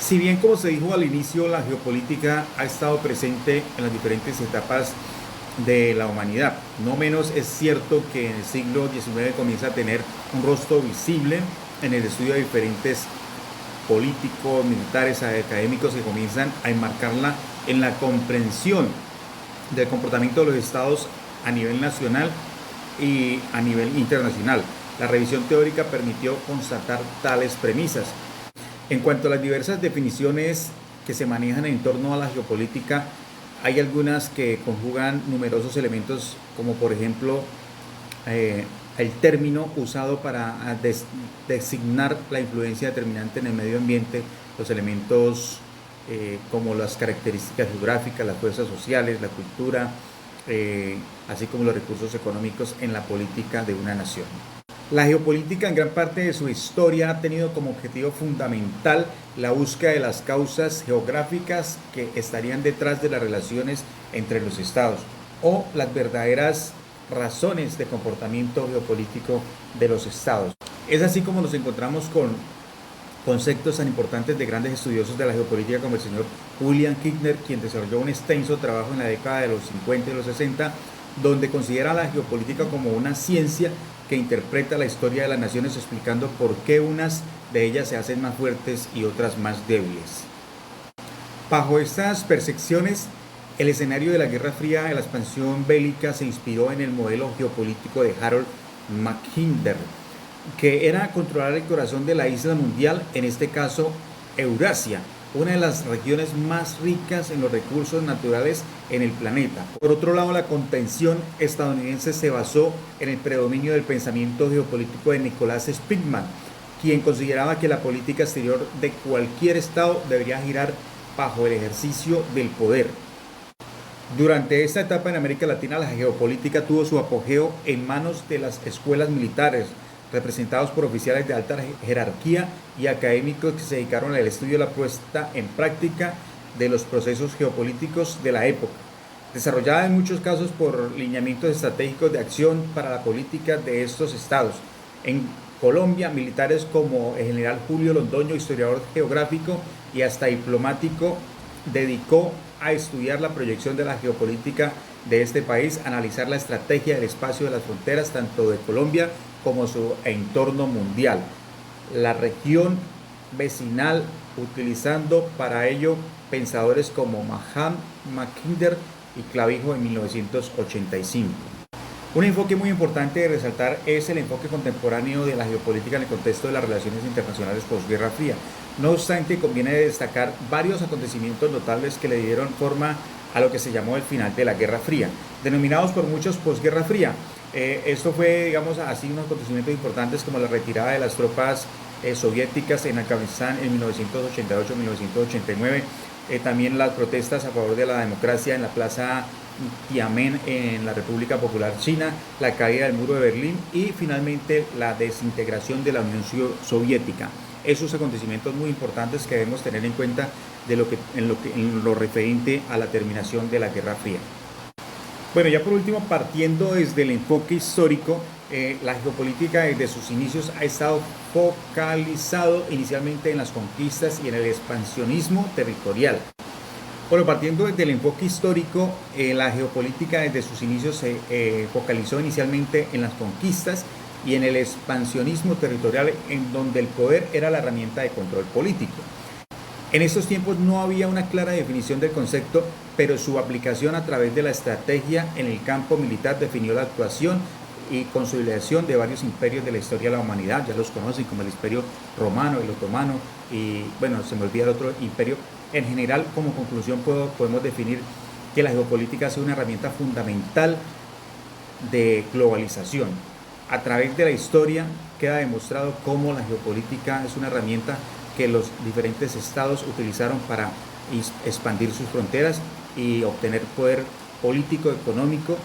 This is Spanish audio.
Si bien, como se dijo al inicio, la geopolítica ha estado presente en las diferentes etapas de la humanidad, no menos es cierto que en el siglo XIX comienza a tener un rostro visible en el estudio de diferentes políticos, militares, académicos que comienzan a enmarcarla en la comprensión del comportamiento de los estados a nivel nacional y a nivel internacional. La revisión teórica permitió constatar tales premisas. En cuanto a las diversas definiciones que se manejan en torno a la geopolítica, hay algunas que conjugan numerosos elementos, como por ejemplo el término usado para designar la influencia determinante en el medio ambiente, los elementos como las características geográficas, las fuerzas sociales, la cultura, así como los recursos económicos en la política de una nación. La geopolítica en gran parte de su historia ha tenido como objetivo fundamental la búsqueda de las causas geográficas que estarían detrás de las relaciones entre los estados o las verdaderas razones de comportamiento geopolítico de los estados. Es así como nos encontramos con conceptos tan importantes de grandes estudiosos de la geopolítica como el señor William Kittner, quien desarrolló un extenso trabajo en la década de los 50 y los 60, donde considera la geopolítica como una ciencia que interpreta la historia de las naciones explicando por qué unas de ellas se hacen más fuertes y otras más débiles. Bajo estas percepciones, el escenario de la Guerra Fría de la expansión bélica se inspiró en el modelo geopolítico de Harold Mackinder, que era controlar el corazón de la isla mundial, en este caso Eurasia, una de las regiones más ricas en los recursos naturales en el planeta. Por otro lado, la contención estadounidense se basó en el predominio del pensamiento geopolítico de Nicolás Spitman, quien consideraba que la política exterior de cualquier estado debería girar bajo el ejercicio del poder. Durante esta etapa en América Latina, la geopolítica tuvo su apogeo en manos de las escuelas militares, representados por oficiales de alta jerarquía y académicos que se dedicaron al estudio y la puesta en práctica de los procesos geopolíticos de la época, desarrollada en muchos casos por lineamientos estratégicos de acción para la política de estos estados. En Colombia, militares como el general Julio Londoño, historiador geográfico y hasta diplomático, dedicó a estudiar la proyección de la geopolítica de este país, analizar la estrategia del espacio de las fronteras tanto de Colombia como su entorno mundial, la región vecinal, utilizando para ello pensadores como Mahan, Mackinder y Clavijo en 1985. Un enfoque muy importante de resaltar es el enfoque contemporáneo de la geopolítica en el contexto de las relaciones internacionales posguerra fría. No obstante, conviene destacar varios acontecimientos notables que le dieron forma a lo que se llamó el final de la Guerra Fría, denominados por muchos posguerra fría. Esto fue, digamos así, unos acontecimientos importantes como la retirada de las tropas soviéticas en Afganistán en 1988-1989, también las protestas a favor de la democracia en la plaza Tiananmen en la República Popular China, la caída del muro de Berlín y finalmente la desintegración de la Unión Soviética. Esos acontecimientos muy importantes que debemos tener en cuenta en lo referente a la terminación de la Guerra Fría. Bueno, ya por último, partiendo desde el enfoque histórico, la geopolítica desde sus inicios ha estado focalizado inicialmente en las conquistas y en el expansionismo territorial. Bueno, partiendo desde el enfoque histórico, la geopolítica desde sus inicios se focalizó inicialmente en las conquistas y en el expansionismo territorial, en donde el poder era la herramienta de control político. En estos tiempos no había una clara definición del concepto, pero su aplicación a través de la estrategia en el campo militar definió la actuación y consolidación de varios imperios de la historia de la humanidad. Ya los conocen como el Imperio Romano, el Otomano y, bueno, se me olvida el otro imperio. En general, como conclusión, podemos definir que la geopolítica ha sido una herramienta fundamental de globalización. A través de la historia queda demostrado cómo la geopolítica es una herramienta que los diferentes estados utilizaron para expandir sus fronteras y obtener poder político, económico